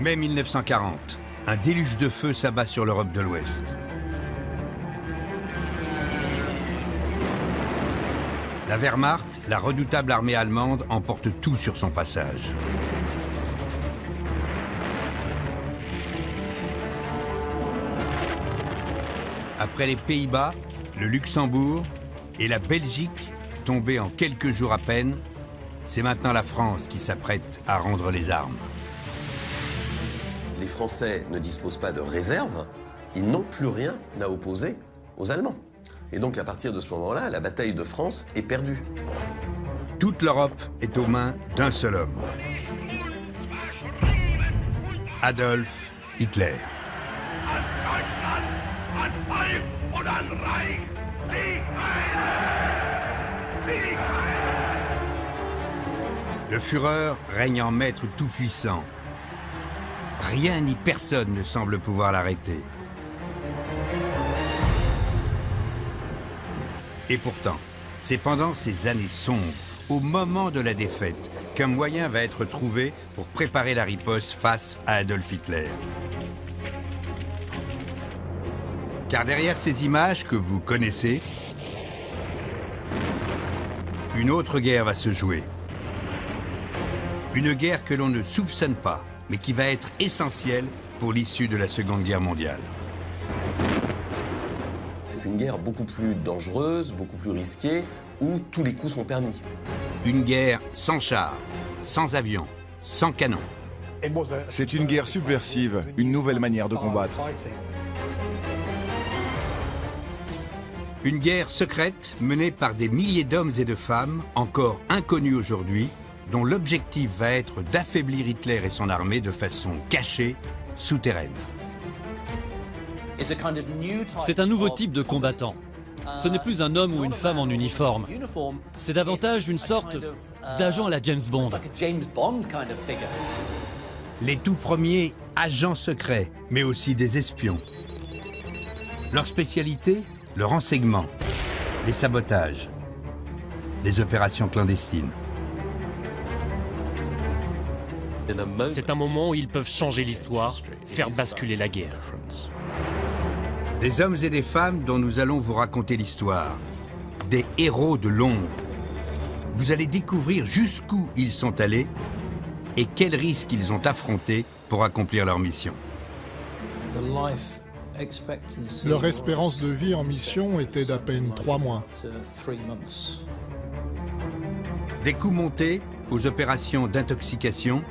Mai 1940, un déluge de feu s'abat sur l'Europe de l'Ouest. La Wehrmacht, la redoutable armée allemande, emporte tout sur son passage. Après les Pays-Bas, le Luxembourg et la Belgique, tombés en quelques jours à peine, c'est maintenant la France qui s'apprête à rendre les armes. Les Français ne disposent pas de réserve, ils n'ont plus rien à opposer aux Allemands. Et donc à partir de ce moment-là, la bataille de France est perdue. Toute l'Europe est aux mains d'un seul homme. Adolf Hitler. Le Führer règne en maître tout-puissant. Rien ni personne ne semble pouvoir l'arrêter. Et pourtant, c'est pendant ces années sombres, au moment de la défaite, qu'un moyen va être trouvé pour préparer la riposte face à Adolf Hitler. Car derrière ces images que vous connaissez, une autre guerre va se jouer. Une guerre que l'on ne soupçonne pas, mais qui va être essentielle pour l'issue de la Seconde Guerre mondiale. C'est une guerre beaucoup plus dangereuse, beaucoup plus risquée, où tous les coups sont permis. Une guerre sans chars, sans avions, sans canons. C'est une guerre subversive, une nouvelle manière de combattre. Une guerre secrète menée par des milliers d'hommes et de femmes, encore inconnus aujourd'hui, dont l'objectif va être d'affaiblir Hitler et son armée de façon cachée, souterraine. C'est un nouveau type de combattant. Ce n'est plus un homme ou une femme en uniforme. C'est davantage une sorte d'agent à la James Bond. Les tout premiers agents secrets, mais aussi des espions. Leur spécialité, le renseignement, les sabotages, les opérations clandestines. C'est un moment où ils peuvent changer l'histoire, faire basculer la guerre. Des hommes et des femmes dont nous allons vous raconter l'histoire. Des héros de l'ombre. Vous allez découvrir jusqu'où ils sont allés et quels risques ils ont affrontés pour accomplir leur mission. Leur espérance de vie en mission était d'à peine 3 mois. Des coups montés aux opérations d'intoxication,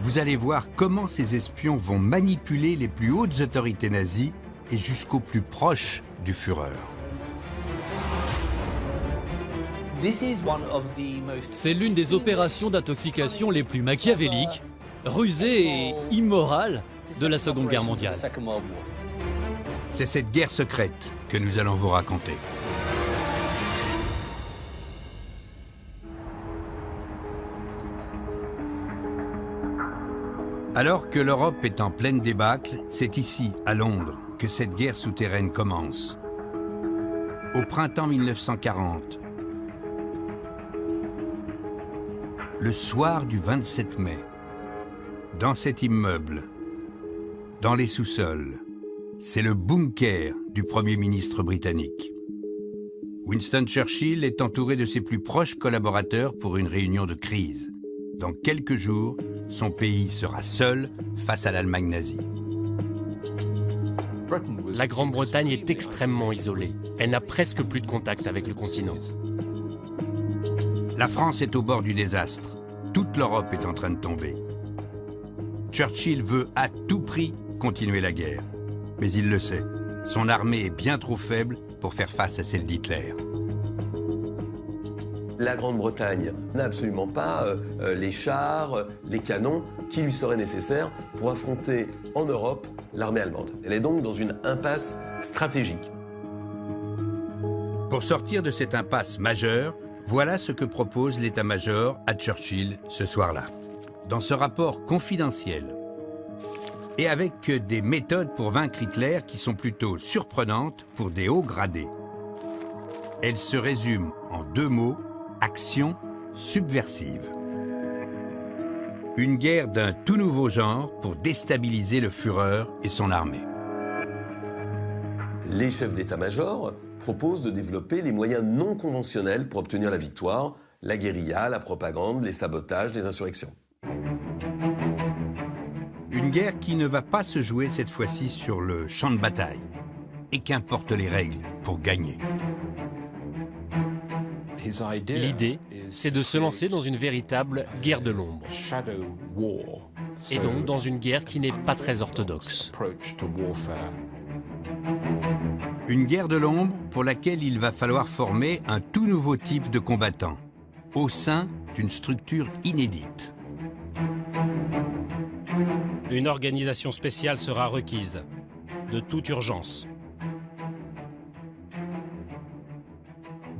vous allez voir comment ces espions vont manipuler les plus hautes autorités nazies et jusqu'au plus proche du Führer. C'est l'une des opérations d'intoxication les plus machiavéliques, rusées et immorales de la Seconde Guerre mondiale. C'est cette guerre secrète que nous allons vous raconter. Alors que l'Europe est en pleine débâcle, c'est ici, à Londres, que cette guerre souterraine commence. Au printemps 1940, le soir du 27 mai, dans cet immeuble, dans les sous-sols, c'est le bunker du Premier ministre britannique. Winston Churchill est entouré de ses plus proches collaborateurs pour une réunion de crise. Dans quelques jours, son pays sera seul face à l'Allemagne nazie. La Grande-Bretagne est extrêmement isolée. Elle n'a presque plus de contact avec le continent. La France est au bord du désastre. Toute l'Europe est en train de tomber. Churchill veut à tout prix continuer la guerre. Mais il le sait, son armée est bien trop faible pour faire face à celle d'Hitler. La Grande-Bretagne n'a absolument pas les chars, les canons qui lui seraient nécessaires pour affronter en Europe l'armée allemande. Elle est donc dans une impasse stratégique. Pour sortir de cette impasse majeure, voilà ce que propose l'état-major à Churchill ce soir-là. Dans ce rapport confidentiel, et avec des méthodes pour vaincre Hitler qui sont plutôt surprenantes pour des hauts gradés. Elles se résument en 2 mots: action subversive. Une guerre d'un tout nouveau genre pour déstabiliser le Führer et son armée. Les chefs d'état-major proposent de développer les moyens non conventionnels pour obtenir la victoire, la guérilla, la propagande, les sabotages, les insurrections. Une guerre qui ne va pas se jouer cette fois-ci sur le champ de bataille. Et qu'importent les règles pour gagner. L'idée, c'est de se lancer dans une véritable guerre de l'ombre. Et donc dans une guerre qui n'est pas très orthodoxe. Une guerre de l'ombre pour laquelle il va falloir former un tout nouveau type de combattant, au sein d'une structure inédite. Une organisation spéciale sera requise, de toute urgence.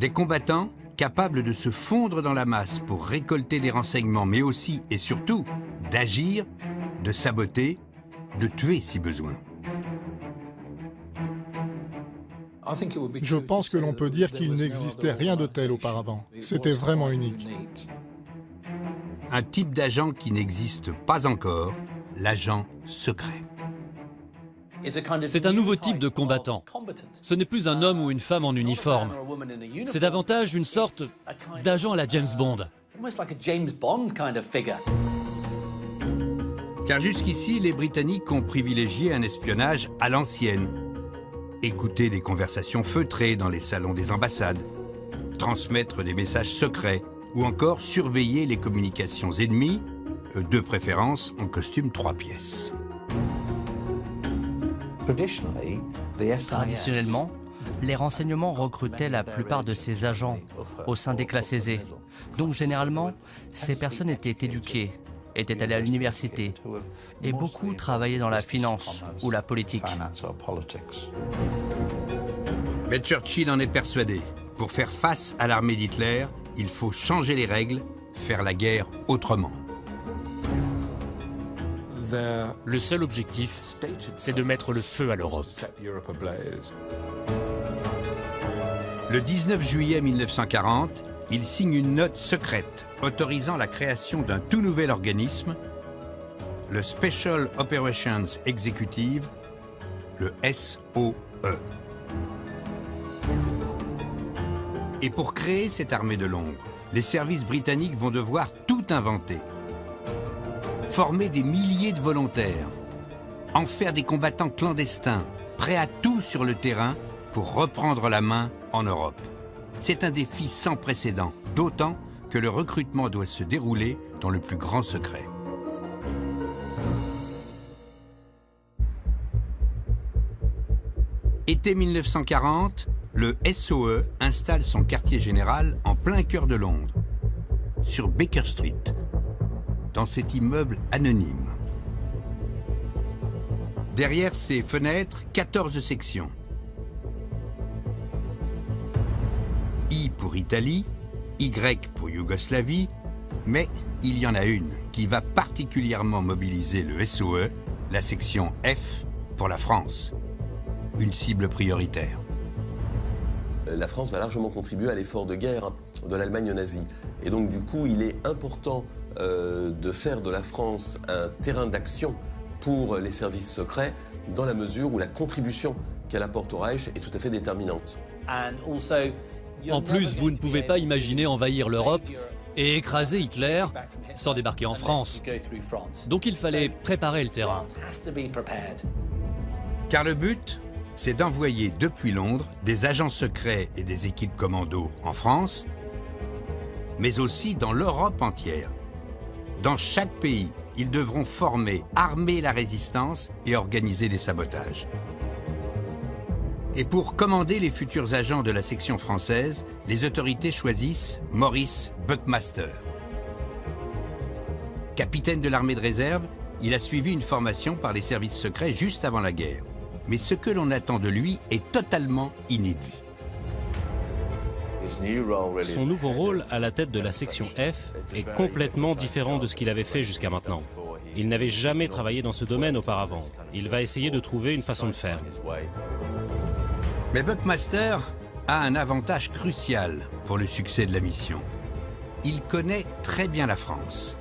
Des combattants capables de se fondre dans la masse pour récolter des renseignements, mais aussi et surtout d'agir, de saboter, de tuer si besoin. Je pense que l'on peut dire qu'il n'existait rien de tel auparavant. C'était vraiment unique. Un type d'agent qui n'existe pas encore, l'agent secret. C'est un nouveau type de combattant. Ce n'est plus un homme ou une femme en uniforme. C'est davantage une sorte d'agent à la James Bond. Car jusqu'ici, les Britanniques ont privilégié un espionnage à l'ancienne. Écouter des conversations feutrées dans les salons des ambassades, transmettre des messages secrets ou encore surveiller les communications ennemies, de préférence en costume 3 pièces. Traditionnellement, les renseignements recrutaient la plupart de ces agents au sein des classes aisées. Donc généralement, ces personnes étaient éduquées, étaient allées à l'université et beaucoup travaillaient dans la finance ou la politique. Mais Churchill en est persuadé. Pour faire face à l'armée d'Hitler, il faut changer les règles, faire la guerre autrement. Le seul objectif, c'est de mettre le feu à l'Europe. Le 19 juillet 1940, il signe une note secrète autorisant la création d'un tout nouvel organisme, le Special Operations Executive, le SOE. Et pour créer cette armée de l'ombre, les services britanniques vont devoir tout inventer. Former des milliers de volontaires, en faire des combattants clandestins, prêts à tout sur le terrain pour reprendre la main en Europe. C'est un défi sans précédent, d'autant que le recrutement doit se dérouler dans le plus grand secret. Été 1940, le SOE installe son quartier général en plein cœur de Londres, sur Baker Street, dans cet immeuble anonyme. Derrière ces fenêtres, 14 sections. I pour Italie, Y pour Yougoslavie, mais il y en a une qui va particulièrement mobiliser le SOE, la section F pour la France, une cible prioritaire. La France va largement contribuer à l'effort de guerre de l'Allemagne nazie. Et donc du coup, il est important de faire de la France un terrain d'action pour les services secrets, dans la mesure où la contribution qu'elle apporte au Reich est tout à fait déterminante. En plus, vous ne pouvez pas imaginer envahir l'Europe et écraser Hitler sans débarquer en France. Donc il fallait préparer le terrain. Car le but, c'est d'envoyer depuis Londres des agents secrets et des équipes commando en France, mais aussi dans l'Europe entière. Dans chaque pays, ils devront former, armer la résistance et organiser des sabotages. Et pour commander les futurs agents de la section française, les autorités choisissent Maurice Buckmaster. Capitaine de l'armée de réserve, il a suivi une formation par les services secrets juste avant la guerre. Mais ce que l'on attend de lui est totalement inédit. Son nouveau rôle à la tête de la section F est complètement différent de ce qu'il avait fait jusqu'à maintenant. Il n'avait jamais travaillé dans ce domaine auparavant. Il va essayer de trouver une façon de faire. Mais Buckmaster a un avantage crucial pour le succès de la mission. Il connaît très bien la France.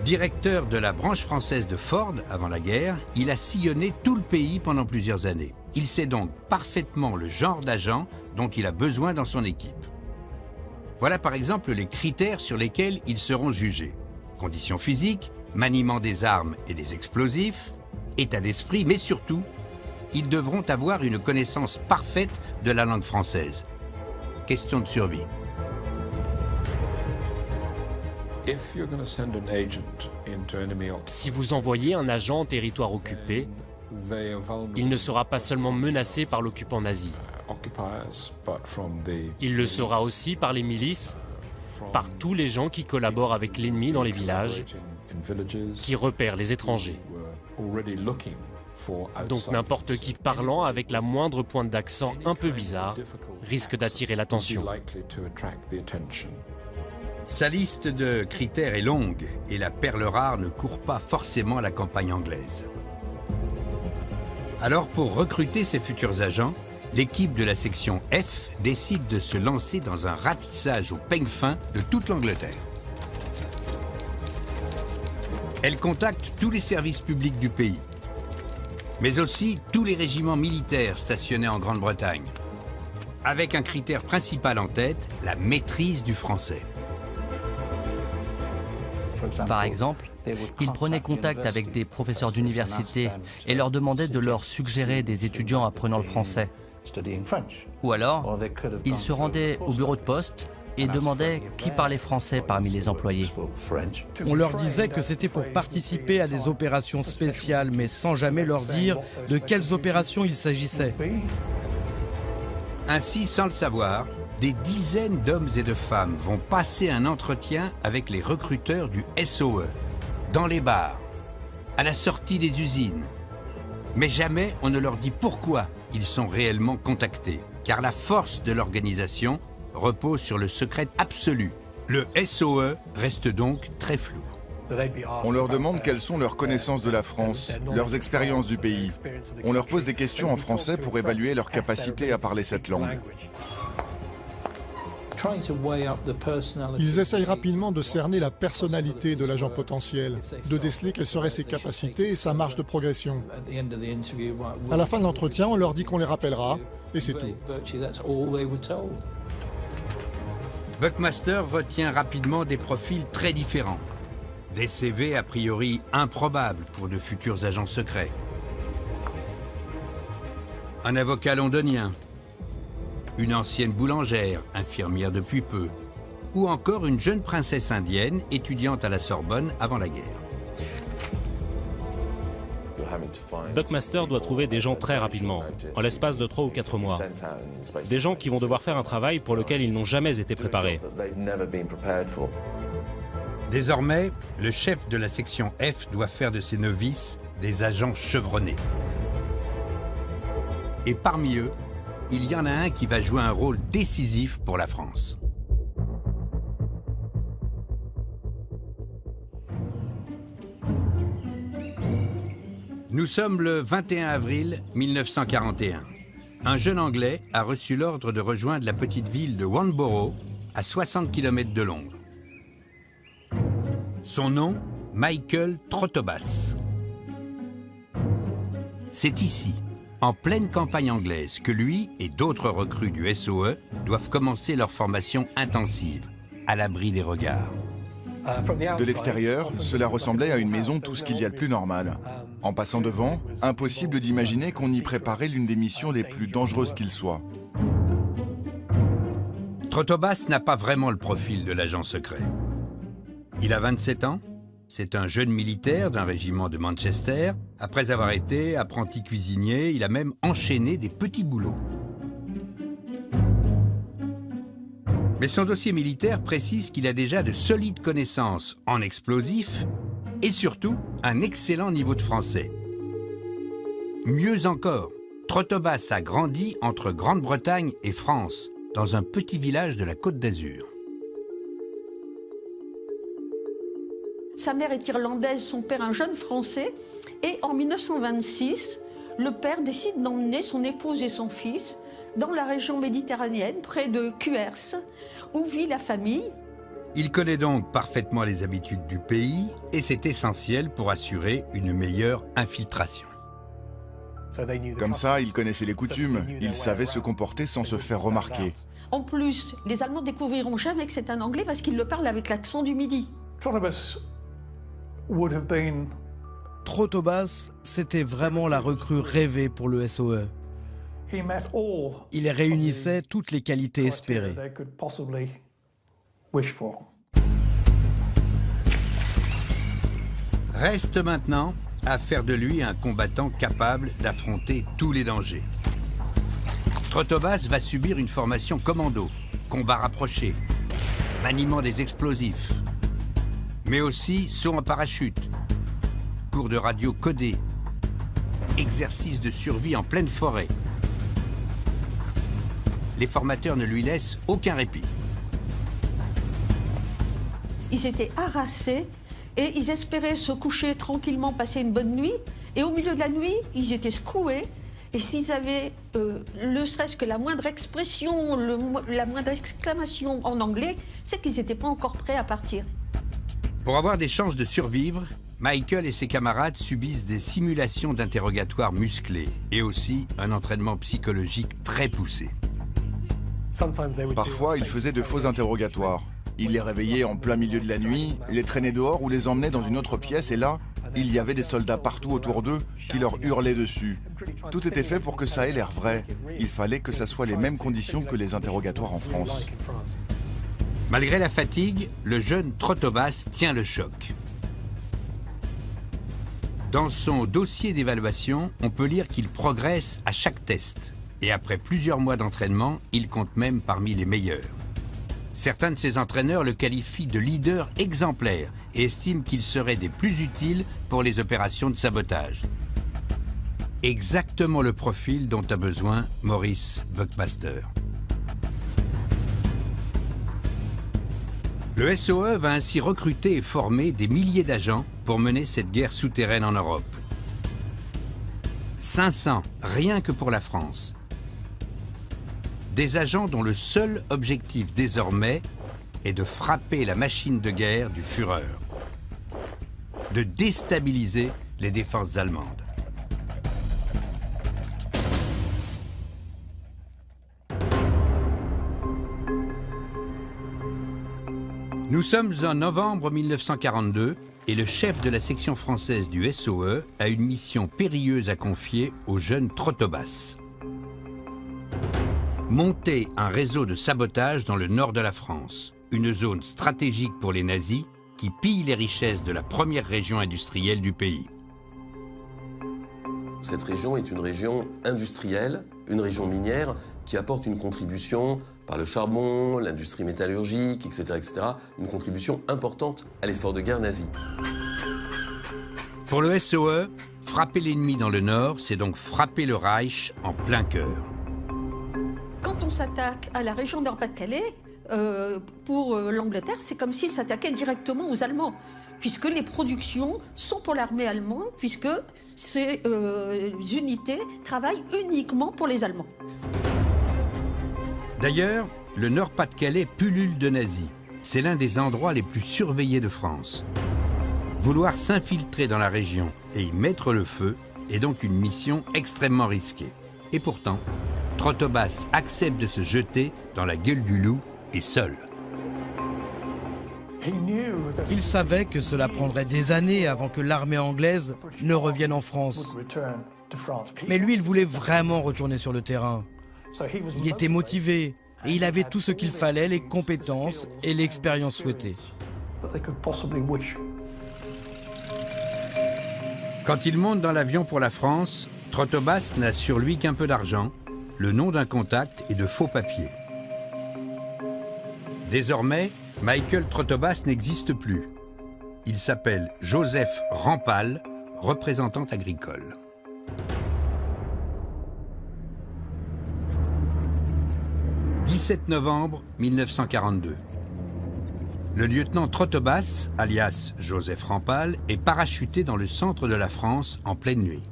Directeur de la branche française de Ford avant la guerre, il a sillonné tout le pays pendant plusieurs années. Il sait donc parfaitement le genre d'agent dont il a besoin dans son équipe. Voilà par exemple les critères sur lesquels ils seront jugés. Conditions physiques, maniement des armes et des explosifs, état d'esprit, mais surtout, ils devront avoir une connaissance parfaite de la langue française. Question de survie. Si vous envoyez un agent en territoire occupé, il ne sera pas seulement menacé par l'occupant nazi. Il le sera aussi par les milices, par tous les gens qui collaborent avec l'ennemi dans les villages, qui repèrent les étrangers. Donc n'importe qui parlant avec la moindre pointe d'accent un peu bizarre risque d'attirer l'attention. Sa liste de critères est longue et la perle rare ne court pas forcément la campagne anglaise. Alors pour recruter ses futurs agents, l'équipe de la section F décide de se lancer dans un ratissage au peigne fin de toute l'Angleterre. Elle contacte tous les services publics du pays, mais aussi tous les régiments militaires stationnés en Grande-Bretagne, avec un critère principal en tête, la maîtrise du français. Par exemple, ils prenaient contact avec des professeurs d'université et leur demandaient de leur suggérer des étudiants apprenant le français. Ou alors, ils se rendaient au bureau de poste et demandaient qui parlait français parmi les employés. On leur disait que c'était pour participer à des opérations spéciales, mais sans jamais leur dire de quelles opérations il s'agissait. Ainsi, sans le savoir, des dizaines d'hommes et de femmes vont passer un entretien avec les recruteurs du SOE, dans les bars, à la sortie des usines. Mais jamais on ne leur dit pourquoi ils sont réellement contactés, car la force de l'organisation repose sur le secret absolu. Le SOE reste donc très flou. On leur demande quelles sont leurs connaissances de la France, leurs expériences du pays. On leur pose des questions en français pour évaluer leur capacité à parler cette langue. Ils essayent rapidement de cerner la personnalité de l'agent potentiel, de déceler quelles seraient ses capacités et sa marge de progression. À la fin de l'entretien, on leur dit qu'on les rappellera, et c'est tout. Buckmaster retient rapidement des profils très différents. Des CV a priori improbables pour de futurs agents secrets. Un avocat londonien, une ancienne boulangère, infirmière depuis peu, ou encore une jeune princesse indienne, étudiante à la Sorbonne avant la guerre. Buckmaster doit trouver des gens très rapidement, en l'espace de 3 ou 4 mois. Des gens qui vont devoir faire un travail pour lequel ils n'ont jamais été préparés. Désormais, le chef de la section F doit faire de ses novices des agents chevronnés. Et parmi eux, il y en a un qui va jouer un rôle décisif pour la France. Nous sommes le 21 avril 1941. Un jeune Anglais a reçu l'ordre de rejoindre la petite ville de Wanborough, à 60 km de Londres. Son nom, Michael Trotobas. C'est ici, en pleine campagne anglaise, que lui et d'autres recrues du SOE doivent commencer leur formation intensive, à l'abri des regards. De l'extérieur, cela ressemblait à une maison tout ce qu'il y a de plus normal. En passant devant, impossible d'imaginer qu'on y préparait l'une des missions les plus dangereuses qu'il soit. Trotobas n'a pas vraiment le profil de l'agent secret. Il a 27 ans, c'est un jeune militaire d'un régiment de Manchester. Après avoir été apprenti cuisinier, il a même enchaîné des petits boulots. Mais son dossier militaire précise qu'il a déjà de solides connaissances en explosifs et surtout un excellent niveau de français. Mieux encore, Trotobas a grandi entre Grande-Bretagne et France, dans un petit village de la Côte d'Azur. Sa mère est irlandaise, son père un jeune Français. Et en 1926, le père décide d'emmener son épouse et son fils dans la région méditerranéenne, près de Cuers, où vit la famille. Il connaît donc parfaitement les habitudes du pays et c'est essentiel pour assurer une meilleure infiltration. Comme ça, il connaissait les coutumes, il savait se comporter sans se faire remarquer. En plus, les Allemands découvriront jamais que c'est un Anglais parce qu'il le parle avec l'accent du Midi. Trotobas, c'était vraiment la recrue rêvée pour le SOE. Il réunissait toutes les qualités espérées. Reste maintenant à faire de lui un combattant capable d'affronter tous les dangers. Trotobas va subir une formation commando, combat rapproché, maniement des explosifs, mais aussi saut en parachute, cours de radio codé, exercice de survie en pleine forêt. Les formateurs ne lui laissent aucun répit. Ils étaient harassés et ils espéraient se coucher tranquillement, passer une bonne nuit. Et au milieu de la nuit, ils étaient secoués. Et s'ils avaient ne serait-ce que la moindre expression, la moindre exclamation en anglais, c'est qu'ils n'étaient pas encore prêts à partir. Pour avoir des chances de survivre, Michael et ses camarades subissent des simulations d'interrogatoire musclés et aussi un entraînement psychologique très poussé. Parfois, il faisait de faux interrogatoires. Il les réveillait en plein milieu de la nuit, les traînait dehors ou les emmenait dans une autre pièce et là, il y avait des soldats partout autour d'eux qui leur hurlaient dessus. Tout était fait pour que ça ait l'air vrai. Il fallait que ça soit les mêmes conditions que les interrogatoires en France. Malgré la fatigue, le jeune Trotobas tient le choc. Dans son dossier d'évaluation, on peut lire qu'il progresse à chaque test. Et après plusieurs mois d'entraînement, il compte même parmi les meilleurs. Certains de ses entraîneurs le qualifient de leader exemplaire et estiment qu'il serait des plus utiles pour les opérations de sabotage. Exactement le profil dont a besoin Maurice Buckmaster. Le SOE va ainsi recruter et former des milliers d'agents pour mener cette guerre souterraine en Europe. 500, rien que pour la France. Des agents dont le seul objectif désormais est de frapper la machine de guerre du Führer, de déstabiliser les défenses allemandes. Nous sommes en novembre 1942 et le chef de la section française du SOE a une mission périlleuse à confier au jeune Trotobas. Monter un réseau de sabotage dans le nord de la France, une zone stratégique pour les nazis qui pille les richesses de la première région industrielle du pays. Cette région est une région industrielle, une région minière qui apporte une contribution par le charbon, l'industrie métallurgique, etc., une contribution importante à l'effort de guerre nazi. Pour le SOE, frapper l'ennemi dans le nord, c'est donc frapper le Reich en plein cœur. Quand on s'attaque à la région Nord-Pas-de-Calais, pour l'Angleterre, c'est comme s'il s'attaquait directement aux Allemands, puisque les productions sont pour l'armée allemande, puisque ces unités travaillent uniquement pour les Allemands. D'ailleurs, le Nord-Pas-de-Calais pullule de nazis. C'est l'un des endroits les plus surveillés de France. Vouloir s'infiltrer dans la région et y mettre le feu est donc une mission extrêmement risquée. Et pourtant, Trotobas accepte de se jeter dans la gueule du loup et seul. Il savait que cela prendrait des années avant que l'armée anglaise ne revienne en France. Mais lui, il voulait vraiment retourner sur le terrain. Il était motivé et il avait tout ce qu'il fallait, les compétences et l'expérience souhaitée. Quand il monte dans l'avion pour la France, Trotobas n'a sur lui qu'un peu d'argent, le nom d'un contact et de faux papiers. Désormais, Michael Trotobas n'existe plus. Il s'appelle Joseph Rampal, représentant agricole. « 17 novembre 1942. Le lieutenant Trotobas, alias Joseph Rampal, est parachuté dans le centre de la France en pleine nuit.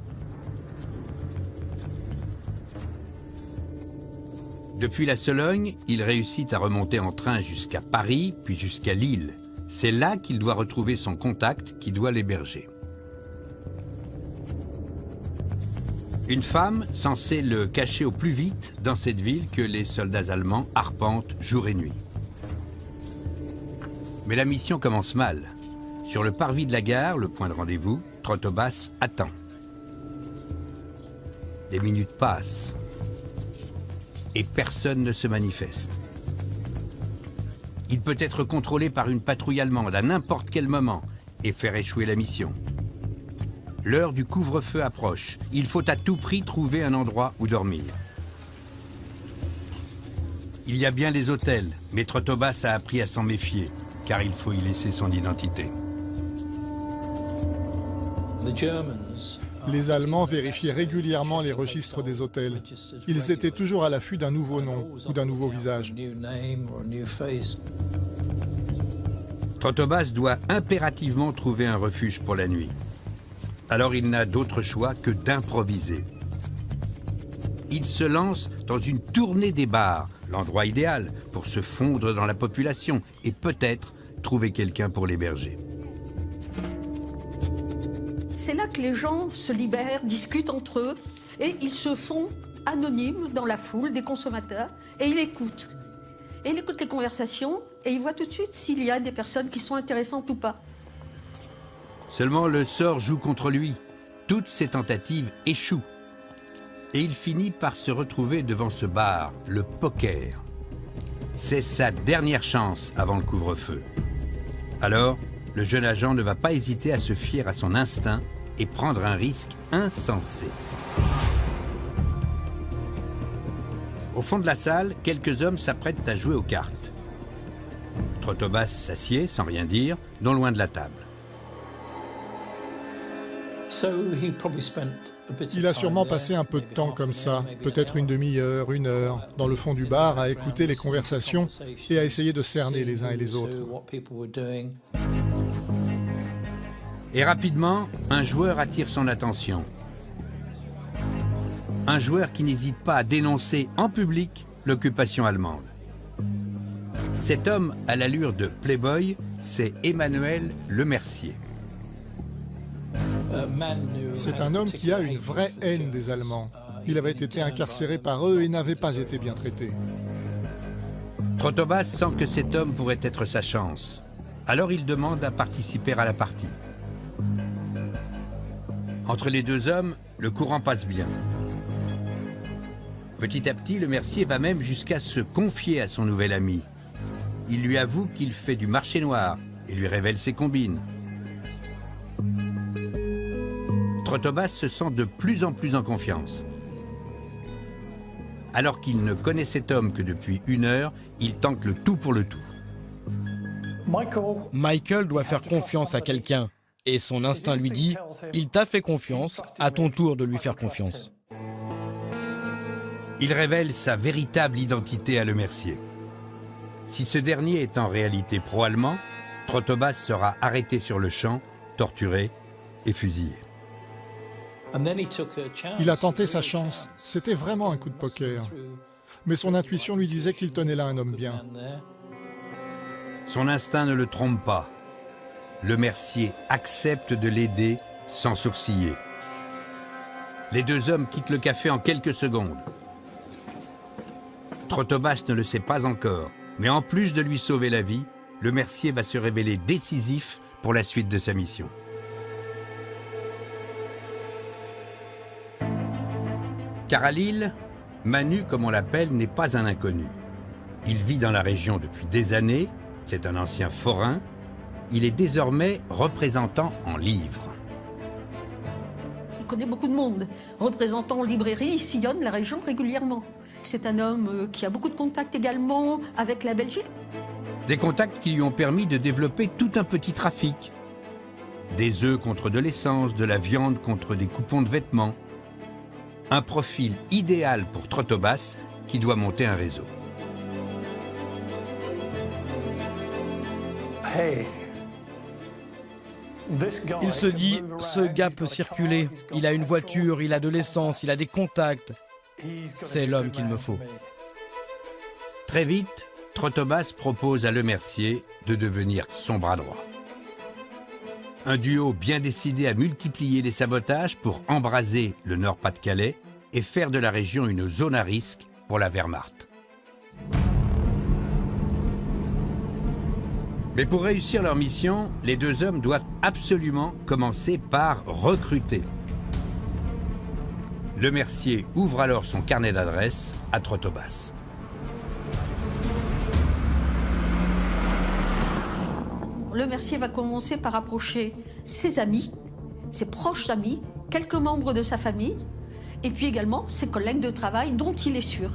Depuis la Sologne, il réussit à remonter en train jusqu'à Paris, puis jusqu'à Lille. C'est là qu'il doit retrouver son contact qui doit l'héberger. Une femme censée le cacher au plus vite dans cette ville que les soldats allemands arpentent jour et nuit. Mais la mission commence mal. Sur le parvis de la gare, le point de rendez-vous, Trotobas attend. Les minutes passent et personne ne se manifeste. Il peut être contrôlé par une patrouille allemande à n'importe quel moment et faire échouer la mission. L'heure du couvre-feu approche. Il faut à tout prix trouver un endroit où dormir. Il y a bien les hôtels, mais Trotobas a appris à s'en méfier, car il faut y laisser son identité. Les Allemands vérifiaient régulièrement les registres des hôtels. Ils étaient toujours à l'affût d'un nouveau nom ou d'un nouveau visage. Trotobas doit impérativement trouver un refuge pour la nuit. Alors il n'a d'autre choix que d'improviser. Il se lance dans une tournée des bars, l'endroit idéal pour se fondre dans la population et peut-être trouver quelqu'un pour l'héberger. C'est là que les gens se libèrent, discutent entre eux et ils se font anonymes dans la foule des consommateurs et il écoute. Et il écoute les conversations et il voit tout de suite s'il y a des personnes qui sont intéressantes ou pas. Seulement le sort joue contre lui. Toutes ses tentatives échouent. Et il finit par se retrouver devant ce bar, le Poker. C'est sa dernière chance avant le couvre-feu. Alors, le jeune agent ne va pas hésiter à se fier à son instinct et prendre un risque insensé. Au fond de la salle, quelques hommes s'apprêtent à jouer aux cartes. Trotobas s'assied, sans rien dire, non loin de la table. Il a sûrement passé un peu de temps comme ça, peut-être une demi-heure, une heure, dans le fond du bar, à écouter les conversations et à essayer de cerner les uns et les autres. Et rapidement, un joueur attire son attention. Un joueur qui n'hésite pas à dénoncer en public l'occupation allemande. Cet homme à l'allure de playboy, c'est Emmanuel Lemercier. C'est un homme qui a une vraie haine des Allemands. Il avait été incarcéré par eux et n'avait pas été bien traité. Trotobas sent que cet homme pourrait être sa chance. Alors il demande à participer à la partie. Entre les deux hommes, le courant passe bien. Petit à petit, Lemercier va même jusqu'à se confier à son nouvel ami. Il lui avoue qu'il fait du marché noir et lui révèle ses combines. Trotobas se sent de plus en plus en confiance. Alors qu'il ne connaît cet homme que depuis une heure, il tente le tout pour le tout. Michael doit faire confiance à quelqu'un. Et son instinct lui dit, il t'a fait confiance, à ton tour de lui faire confiance. Il révèle sa véritable identité à Lemercier. Si ce dernier est en réalité pro-allemand, Trotobas sera arrêté sur le champ, torturé et fusillé. Il a tenté sa chance. C'était vraiment un coup de poker. Mais son intuition lui disait qu'il tenait là un homme bien. Son instinct ne le trompe pas. Lemercier accepte de l'aider sans sourciller. Les deux hommes quittent le café en quelques secondes. Trotobas ne le sait pas encore, mais en plus de lui sauver la vie, Lemercier va se révéler décisif pour la suite de sa mission. Car à Lille, Manu, comme on l'appelle, n'est pas un inconnu. Il vit dans la région depuis des années, c'est un ancien forain. Il est désormais représentant en livres. Il connaît beaucoup de monde. Représentant en librairie, il sillonne la région régulièrement. C'est un homme qui a beaucoup de contacts également avec la Belgique. Des contacts qui lui ont permis de développer tout un petit trafic. Des œufs contre de l'essence, de la viande contre des coupons de vêtements. Un profil idéal pour Trotobas qui doit monter un réseau. Il se dit, ce gars peut circuler, il a une voiture, il a de l'essence, il a des contacts. C'est l'homme qu'il me faut. Très vite, Trotobas propose à Lemercier de devenir son bras droit. Un duo bien décidé à multiplier les sabotages pour embraser le Nord-Pas-de-Calais et faire de la région une zone à risque pour la Wehrmacht. Mais pour réussir leur mission, les deux hommes doivent absolument commencer par recruter. Lemercier ouvre alors son carnet d'adresses à Trotobas. Lemercier va commencer par approcher ses amis, ses proches amis, quelques membres de sa famille, et puis également ses collègues de travail dont il est sûr.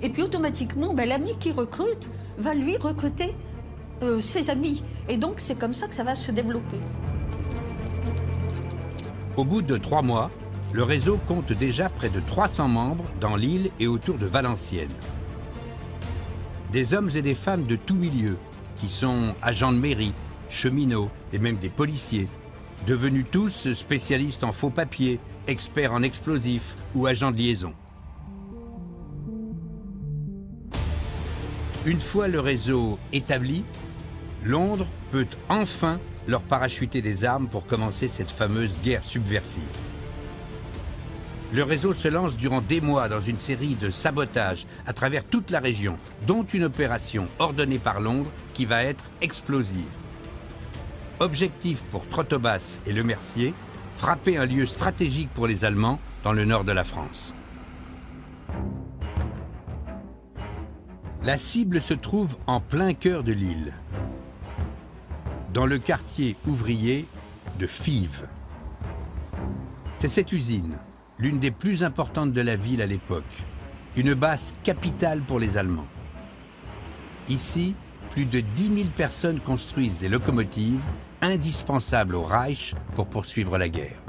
Et puis automatiquement, l'ami qui recrute va lui recruter ses amis. Et donc c'est comme ça que ça va se développer. Au bout de 3 mois, le réseau compte déjà près de 300 membres dans l'île et autour de Valenciennes. Des hommes et des femmes de tous milieux, qui sont agents de mairie, cheminots et même des policiers, devenus tous spécialistes en faux papiers, experts en explosifs ou agents de liaison. Une fois le réseau établi, Londres peut enfin leur parachuter des armes pour commencer cette fameuse guerre subversive. Le réseau se lance durant des mois dans une série de sabotages à travers toute la région, dont une opération ordonnée par Londres qui va être explosive. Objectif pour Trotobas et Lemercier, frapper un lieu stratégique pour les Allemands dans le nord de la France. La cible se trouve en plein cœur de l'île, dans le quartier ouvrier de Fives. C'est cette usine, l'une des plus importantes de la ville à l'époque, une base capitale pour les Allemands. Ici, plus de 10 000 personnes construisent des locomotives indispensables au Reich pour poursuivre la guerre.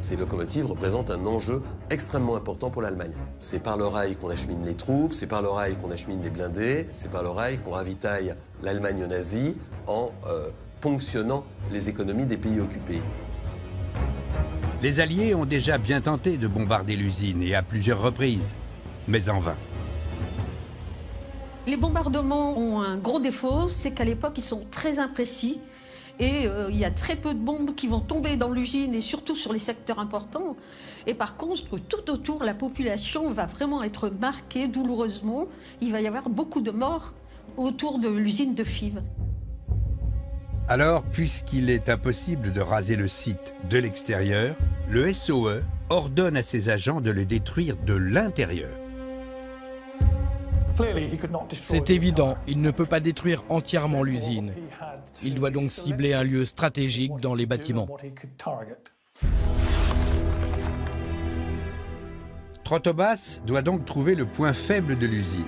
Ces locomotives représentent un enjeu extrêmement important pour l'Allemagne. C'est par le rail qu'on achemine les troupes, c'est par le rail qu'on achemine les blindés, c'est par le rail qu'on ravitaille l'Allemagne nazie en ponctionnant les économies des pays occupés. Les Alliés ont déjà bien tenté de bombarder l'usine et à plusieurs reprises, mais en vain. Les bombardements ont un gros défaut, c'est qu'à l'époque, ils sont très imprécis. Et il y a très peu de bombes qui vont tomber dans l'usine et surtout sur les secteurs importants. Et par contre, tout autour, la population va vraiment être marquée douloureusement. Il va y avoir beaucoup de morts autour de l'usine de Fives. Alors, puisqu'il est impossible de raser le site de l'extérieur, le SOE ordonne à ses agents de le détruire de l'intérieur. C'est évident, il ne peut pas détruire entièrement l'usine. Il doit donc cibler un lieu stratégique dans les bâtiments. Trotobas doit donc trouver le point faible de l'usine.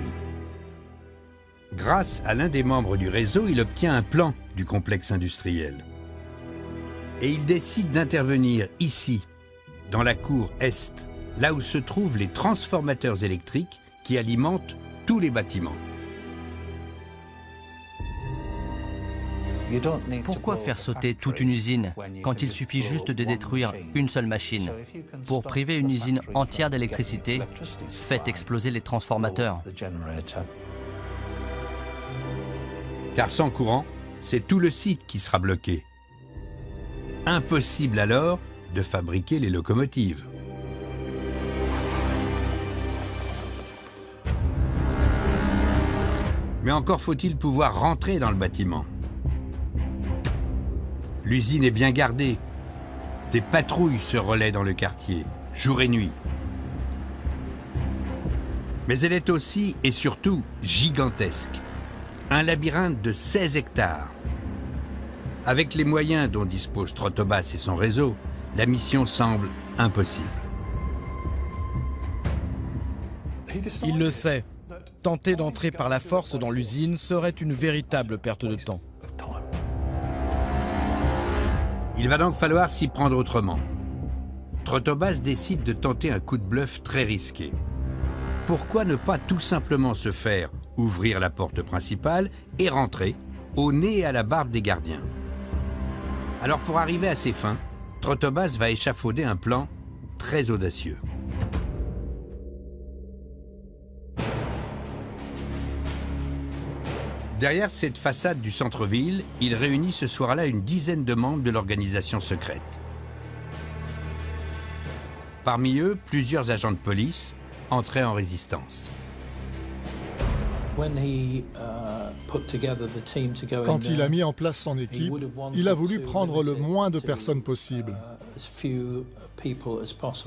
Grâce à l'un des membres du réseau, il obtient un plan du complexe industriel. Et il décide d'intervenir ici, dans la cour Est, là où se trouvent les transformateurs électriques qui alimentent tous les bâtiments. Pourquoi faire sauter toute une usine quand il suffit juste de détruire une seule machine? Pour priver une usine entière d'électricité, faites exploser les transformateurs. Car sans courant, c'est tout le site qui sera bloqué. Impossible alors de fabriquer les locomotives. Mais encore faut-il pouvoir rentrer dans le bâtiment. L'usine est bien gardée. Des patrouilles se relaient dans le quartier, jour et nuit. Mais elle est aussi et surtout gigantesque. Un labyrinthe de 16 hectares. Avec les moyens dont dispose Trotobas et son réseau, la mission semble impossible. Il le sait. Tenter d'entrer par la force dans l'usine serait une véritable perte de temps. Il va donc falloir s'y prendre autrement. Trotobas décide de tenter un coup de bluff très risqué. Pourquoi ne pas tout simplement se faire ouvrir la porte principale et rentrer au nez et à la barbe des gardiens? Alors pour arriver à ses fins, Trotobas va échafauder un plan très audacieux. Derrière cette façade du centre-ville, il réunit ce soir-là une dizaine de membres de l'organisation secrète. Parmi eux, plusieurs agents de police entraient en résistance. Quand il a mis en place son équipe, il a voulu prendre le moins de personnes possible.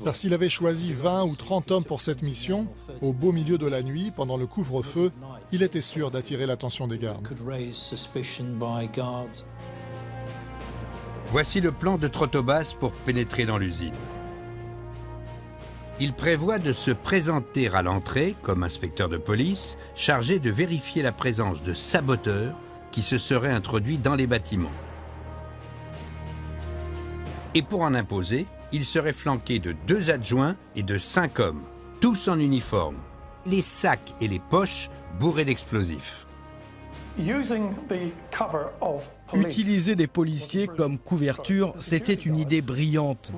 Parce qu'il avait choisi 20 ou 30 hommes pour cette mission, au beau milieu de la nuit, pendant le couvre-feu, il était sûr d'attirer l'attention des gardes. Voici le plan de Trotobas pour pénétrer dans l'usine. Il prévoit de se présenter à l'entrée comme inspecteur de police, chargé de vérifier la présence de saboteurs qui se seraient introduits dans les bâtiments. Et pour en imposer, il serait flanqué de 2 adjoints et de 5 hommes, tous en uniforme, les sacs et les poches bourrés d'explosifs. Utiliser des policiers comme couverture, c'était une idée brillante.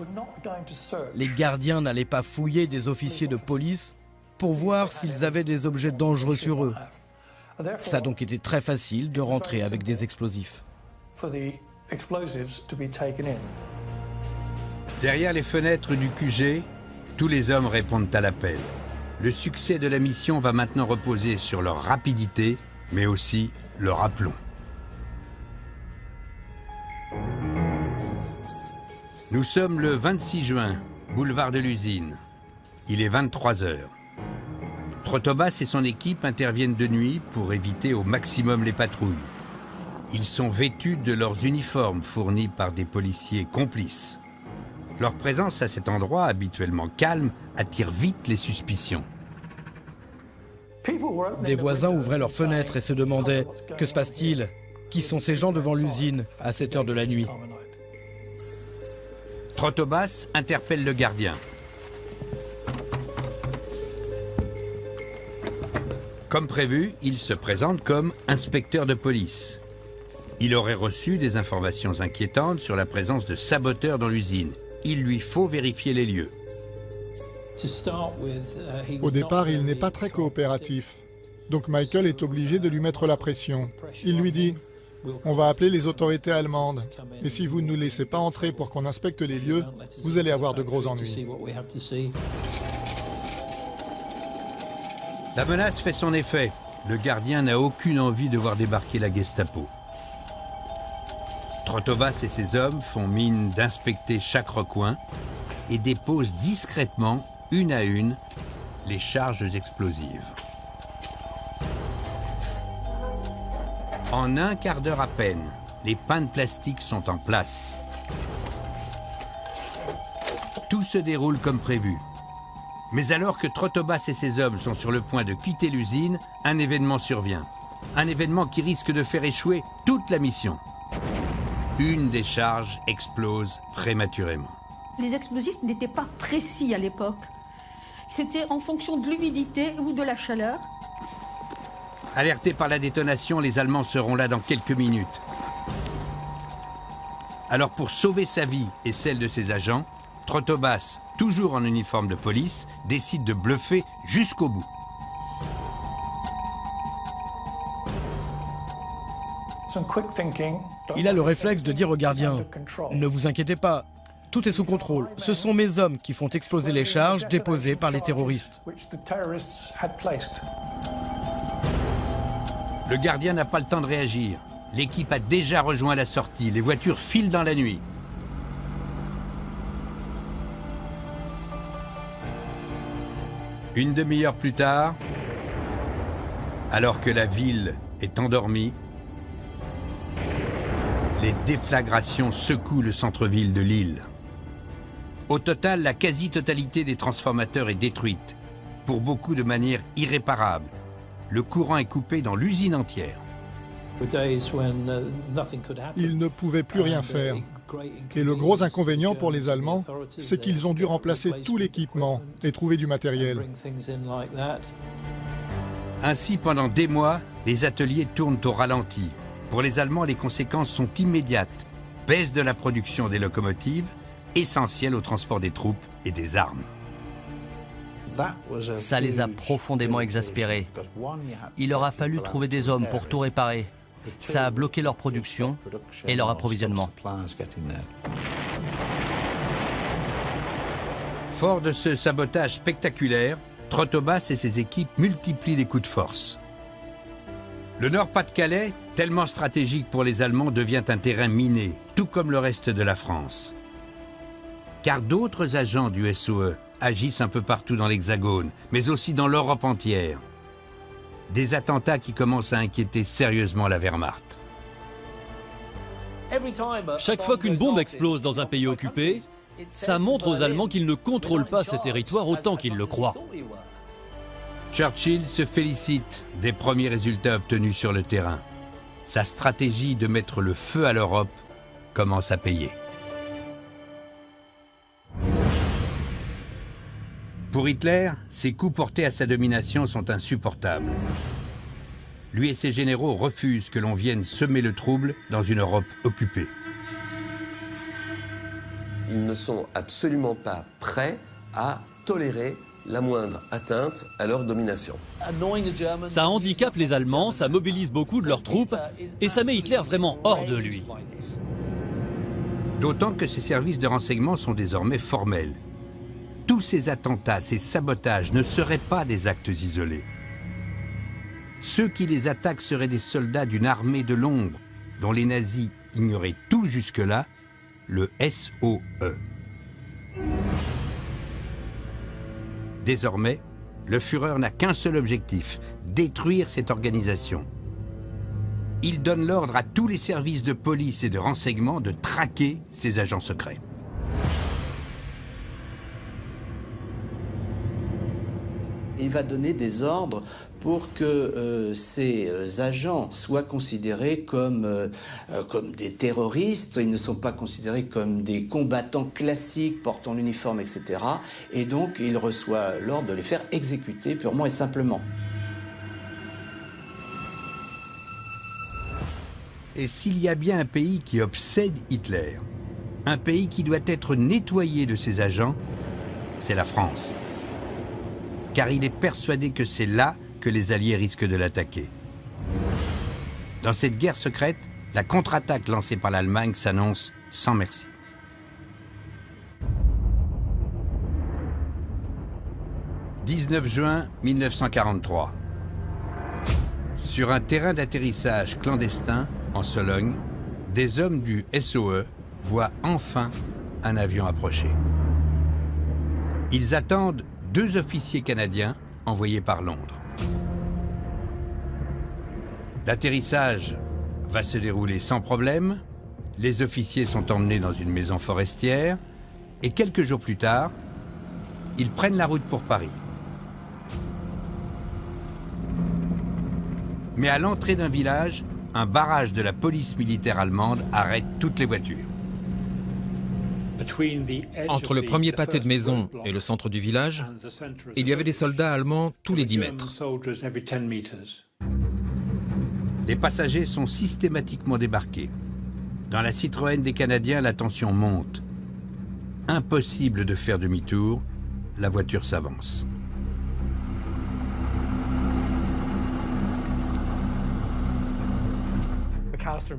Les gardiens n'allaient pas fouiller des officiers de police pour voir s'ils avaient des objets dangereux sur eux. Ça a donc été très facile de rentrer avec des explosifs. Derrière les fenêtres du QG, tous les hommes répondent à l'appel. Le succès de la mission va maintenant reposer sur leur rapidité, mais aussi leur aplomb. Nous sommes le 26 juin, boulevard de l'Usine. Il est 23 h. Trotobas et son équipe interviennent de nuit pour éviter au maximum les patrouilles. Ils sont vêtus de leurs uniformes fournis par des policiers complices. Leur présence à cet endroit habituellement calme attire vite les suspicions. Des voisins ouvraient leurs fenêtres et se demandaient « Que se passe-t-il ? Qui sont ces gens devant l'usine à cette heure de la nuit ?» Trotobas interpelle le gardien. Comme prévu, il se présente comme inspecteur de police. Il aurait reçu des informations inquiétantes sur la présence de saboteurs dans l'usine. Il lui faut vérifier les lieux. Au départ, il n'est pas très coopératif. Donc Michael est obligé de lui mettre la pression. Il lui dit « On va appeler les autorités allemandes. Et si vous ne nous laissez pas entrer pour qu'on inspecte les lieux, vous allez avoir de gros ennuis. » La menace fait son effet. Le gardien n'a aucune envie de voir débarquer la Gestapo. Trotobas et ses hommes font mine d'inspecter chaque recoin et déposent discrètement, une à une, les charges explosives. En un quart d'heure à peine, les pains de plastique sont en place. Tout se déroule comme prévu. Mais alors que Trotobas et ses hommes sont sur le point de quitter l'usine, un événement survient. Un événement qui risque de faire échouer toute la mission. Une des charges explose prématurément. Les explosifs n'étaient pas précis à l'époque. C'était en fonction de l'humidité ou de la chaleur. Alertés par la détonation, les Allemands seront là dans quelques minutes. Alors pour sauver sa vie et celle de ses agents, Trotobas, toujours en uniforme de police, décide de bluffer jusqu'au bout. Il a le réflexe de dire au gardien « Ne vous inquiétez pas, tout est sous contrôle. Ce sont mes hommes qui font exploser les charges déposées par les terroristes. » Le gardien n'a pas le temps de réagir. L'équipe a déjà rejoint la sortie. Les voitures filent dans la nuit. Une demi-heure plus tard, alors que la ville est endormie, les déflagrations secouent le centre-ville de Lille. Au total, la quasi-totalité des transformateurs est détruite, pour beaucoup de manière irréparable. Le courant est coupé dans l'usine entière. Ils ne pouvaient plus rien faire. Et le gros inconvénient pour les Allemands, c'est qu'ils ont dû remplacer tout l'équipement et trouver du matériel. Ainsi, pendant des mois, les ateliers tournent au ralenti. Pour les Allemands, les conséquences sont immédiates. Baisse de la production des locomotives, essentielle au transport des troupes et des armes. Ça les a profondément exaspérés. Il leur a fallu trouver des hommes pour tout réparer. Ça a bloqué leur production et leur approvisionnement. Fort de ce sabotage spectaculaire, Trotobas et ses équipes multiplient les coups de force. Le Nord-Pas-de-Calais, tellement stratégique pour les Allemands, devient un terrain miné, tout comme le reste de la France. Car d'autres agents du SOE agissent un peu partout dans l'Hexagone, mais aussi dans l'Europe entière. Des attentats qui commencent à inquiéter sérieusement la Wehrmacht. Chaque fois qu'une bombe explose dans un pays occupé, ça montre aux Allemands qu'ils ne contrôlent pas ces territoires autant qu'ils le croient. Churchill se félicite des premiers résultats obtenus sur le terrain. Sa stratégie de mettre le feu à l'Europe commence à payer. Pour Hitler, ces coups portés à sa domination sont insupportables. Lui et ses généraux refusent que l'on vienne semer le trouble dans une Europe occupée. Ils ne sont absolument pas prêts à tolérer la moindre atteinte à leur domination. Ça handicape les Allemands, ça mobilise beaucoup de leurs troupes et ça met Hitler vraiment hors de lui. D'autant que ces services de renseignement sont désormais formels. Tous ces attentats, ces sabotages ne seraient pas des actes isolés. Ceux qui les attaquent seraient des soldats d'une armée de l'ombre, dont les nazis ignoraient tout jusque-là, le SOE. Désormais, le Führer n'a qu'un seul objectif, détruire cette organisation. Il donne l'ordre à tous les services de police et de renseignement de traquer ces agents secrets. Il va donner des ordres pour que ces agents soient considérés comme des terroristes. Ils ne sont pas considérés comme des combattants classiques portant l'uniforme, etc. Et donc, il reçoit l'ordre de les faire exécuter purement et simplement. Et s'il y a bien un pays qui obsède Hitler, un pays qui doit être nettoyé de ses agents, c'est la France. Car il est persuadé que c'est là que les Alliés risquent de l'attaquer. Dans cette guerre secrète, la contre-attaque lancée par l'Allemagne s'annonce sans merci. « 19 juin 1943. Sur un terrain d'atterrissage clandestin, en Sologne, des hommes du SOE voient enfin un avion approcher. Ils attendent 2 officiers canadiens envoyés par Londres. L'atterrissage va se dérouler sans problème, les officiers sont emmenés dans une maison forestière et quelques jours plus tard, ils prennent la route pour Paris. Mais à l'entrée d'un village, un barrage de la police militaire allemande arrête toutes les voitures. Entre le premier pâté de maison et le centre du village, il y avait des soldats allemands tous les 10 mètres. Les passagers sont systématiquement débarqués. Dans la Citroën des Canadiens, la tension monte. Impossible de faire demi-tour, la voiture s'avance.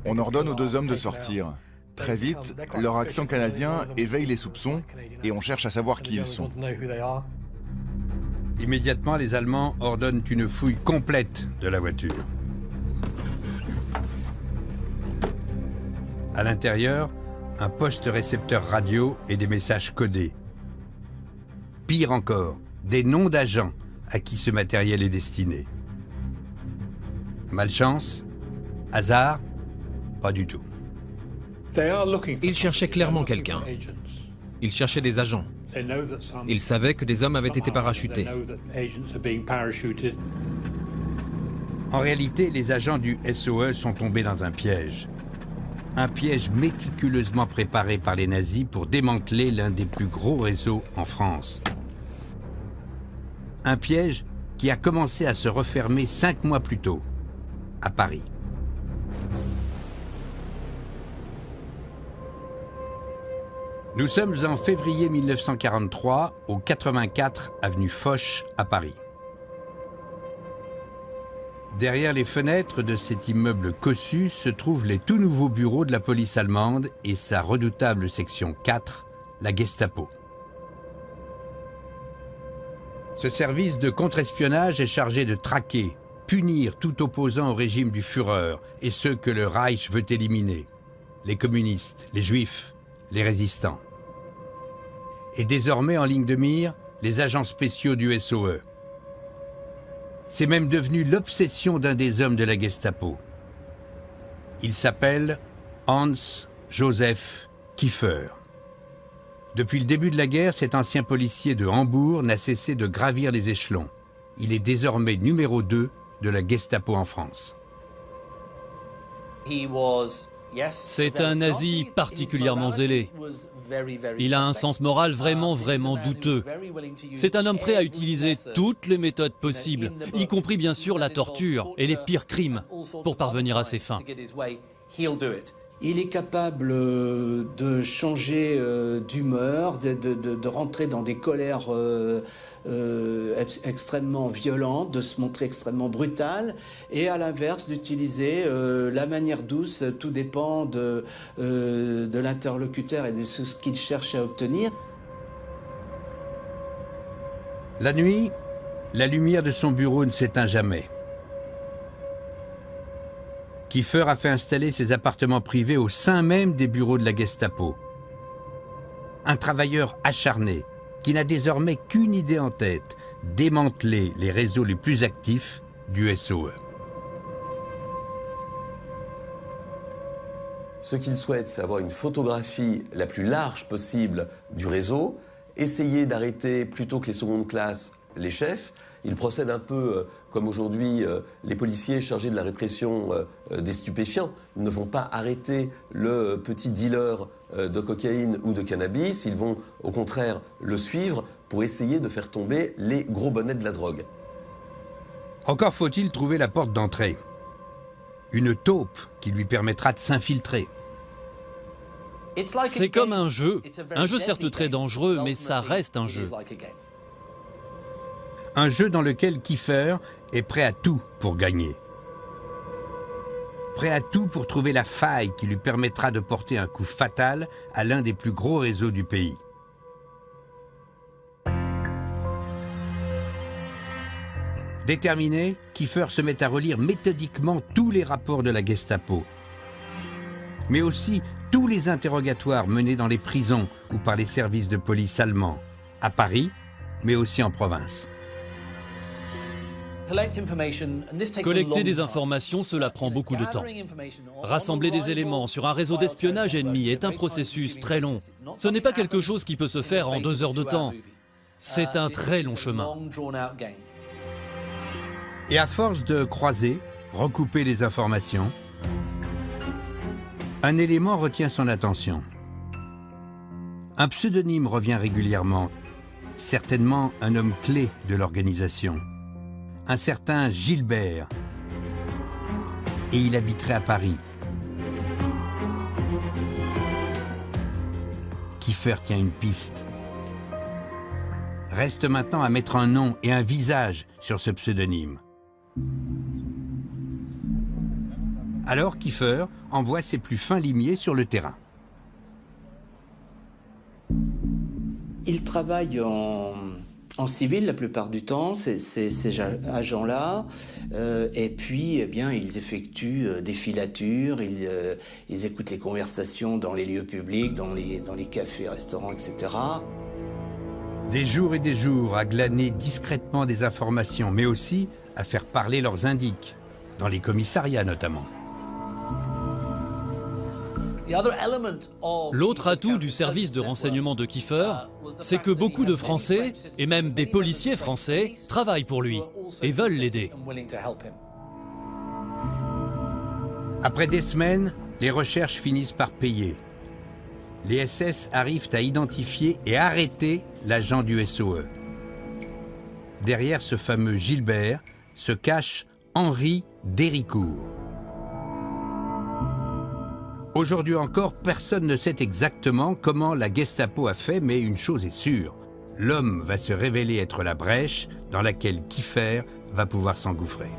On ordonne aux 2 hommes de sortir. Très vite, leur accent canadien éveille les soupçons et on cherche à savoir qui ils sont. Immédiatement, les Allemands ordonnent une fouille complète de la voiture. À l'intérieur, un poste récepteur radio et des messages codés. Pire encore, des noms d'agents à qui ce matériel est destiné. Malchance? Hasard? Pas du tout. Ils cherchaient clairement quelqu'un. Ils cherchaient des agents. Ils savaient que des hommes avaient été parachutés. En réalité, les agents du SOE sont tombés dans un piège. Un piège méticuleusement préparé par les nazis pour démanteler l'un des plus gros réseaux en France. Un piège qui a commencé à se refermer 5 mois plus tôt, à Paris. Nous sommes en février 1943, au 84 avenue Foch, à Paris. Derrière les fenêtres de cet immeuble cossu se trouvent les tout nouveaux bureaux de la police allemande et sa redoutable section 4, la Gestapo. Ce service de contre-espionnage est chargé de traquer, punir tout opposant au régime du Führer et ceux que le Reich veut éliminer, les communistes, les juifs, les résistants. Et désormais en ligne de mire, les agents spéciaux du SOE. C'est même devenu l'obsession d'un des hommes de la Gestapo. Il s'appelle Hans Josef Kiefer. Depuis le début de la guerre, cet ancien policier de Hambourg n'a cessé de gravir les échelons. Il est désormais numéro 2 de la Gestapo en France. C'est un nazi particulièrement zélé. Il a un sens moral vraiment douteux. C'est un homme prêt à utiliser toutes les méthodes possibles, y compris bien sûr la torture et les pires crimes, pour parvenir à ses fins. Il est capable de changer d'humeur, de rentrer dans des colères extrêmement violentes, de se montrer extrêmement brutal, et à l'inverse d'utiliser la manière douce. Tout dépend de l'interlocuteur et de ce qu'il cherche à obtenir. La nuit, la lumière de son bureau ne s'éteint jamais. Kiefer a fait installer ses appartements privés au sein même des bureaux de la Gestapo. Un travailleur acharné qui n'a désormais qu'une idée en tête, démanteler les réseaux les plus actifs du SOE. Ce qu'il souhaite, c'est avoir une photographie la plus large possible du réseau, essayer d'arrêter plutôt que les secondes classes les chefs. Il procède un peu comme aujourd'hui les policiers chargés de la répression des stupéfiants ne vont pas arrêter le petit dealer de cocaïne ou de cannabis, ils vont au contraire le suivre pour essayer de faire tomber les gros bonnets de la drogue. Encore faut-il trouver la porte d'entrée. Une taupe qui lui permettra de s'infiltrer. C'est comme un jeu certes très dangereux, mais ça reste un jeu. Un jeu dans lequel Kiefer est prêt à tout pour gagner. Prêt à tout pour trouver la faille qui lui permettra de porter un coup fatal à l'un des plus gros réseaux du pays. Déterminé, Kiefer se met à relire méthodiquement tous les rapports de la Gestapo, mais aussi tous les interrogatoires menés dans les prisons ou par les services de police allemands, à Paris, mais aussi en province. Collecter des informations, cela prend beaucoup de temps. Rassembler des éléments sur un réseau d'espionnage ennemi est un processus très long. Ce n'est pas quelque chose qui peut se faire en 2 heures de temps. C'est un très long chemin. Et à force de croiser, recouper les informations, un élément retient son attention. Un pseudonyme revient régulièrement, certainement un homme clé de l'organisation. Un certain Gilbert, et il habiterait à Paris. Kiefer tient une piste. Reste maintenant à mettre un nom et un visage sur ce pseudonyme. Alors Kiefer envoie ses plus fins limiers sur le terrain. Il travaille en civil la plupart du temps, ces agents-là, et puis eh bien, ils effectuent des filatures, ils écoutent les conversations dans les lieux publics, dans les cafés, restaurants, etc. Des jours et des jours à glaner discrètement des informations, mais aussi à faire parler leurs indices, dans les commissariats notamment. L'autre atout du service de renseignement de Kiefer, c'est que beaucoup de Français, et même des policiers français, travaillent pour lui et veulent l'aider. Après des semaines, les recherches finissent par payer. Les SS arrivent à identifier et arrêter l'agent du SOE. Derrière ce fameux Gilbert se cache Henri Déricourt. Aujourd'hui encore, personne ne sait exactement comment la Gestapo a fait, mais une chose est sûre, l'homme va se révéler être la brèche dans laquelle Kieffer va pouvoir s'engouffrer.